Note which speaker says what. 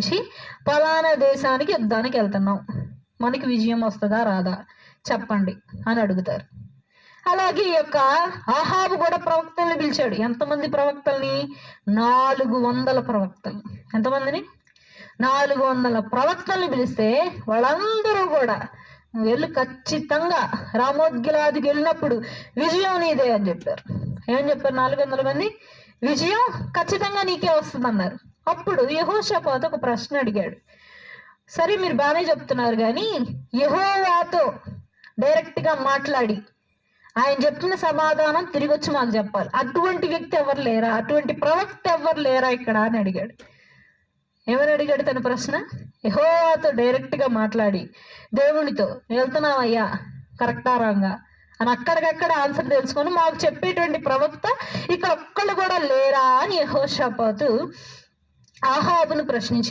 Speaker 1: నుంచి పలానా దేశానికి యుద్ధానికి వెళ్తున్నాం, మనకి విజయం వస్తుందా రాదా చెప్పండి అని అడుగుతారు. అలాగే ఈ యొక్క ఆహాబు కూడా ప్రవక్తల్ని పిలిచాడు. ఎంతమంది ప్రవక్తల్ని? 400 ప్రవక్తలు. ఎంతమందిని? 400 ప్రవక్తల్ని పిలిస్తే వాళ్ళందరూ కూడా నువ్వు వెళ్ళి ఖచ్చితంగా రామోద్గిలాదికి వెళ్ళినప్పుడు విజయం నీదే అని చెప్పారు. ఏమని చెప్పారు? 400 మంది విజయం ఖచ్చితంగా నీకే వస్తుంది అన్నారు. అప్పుడు యెహోషాపాతు ఒక ప్రశ్న అడిగాడు. సరే మీరు బాగానే చెప్తున్నారు, కానీ యెహోవాతో డైరెక్ట్ గా మాట్లాడి ఆయన చెప్పిన సమాధానం తిరిగి వచ్చి మాకు చెప్పాలి. అటువంటి వ్యక్తి ఎవరు లేరా? అటువంటి ప్రవక్త ఎవరు లేరా ఇక్కడ అని అడిగాడు. ఏమని అడిగాడు తన ప్రశ్న? యెహోవాతో డైరెక్ట్ గా మాట్లాడి దేవునితో వెళ్తున్నావయ్యా కరెక్టా రాంగా అని అక్కడికక్కడ ఆన్సర్ తెలుసుకొని మాకు చెప్పేటువంటి ప్రవక్త ఇక్కడ ఒక్కళ్ళు కూడా లేరా అని యెహోషాపాతు ఆహాబును ప్రశ్నించిన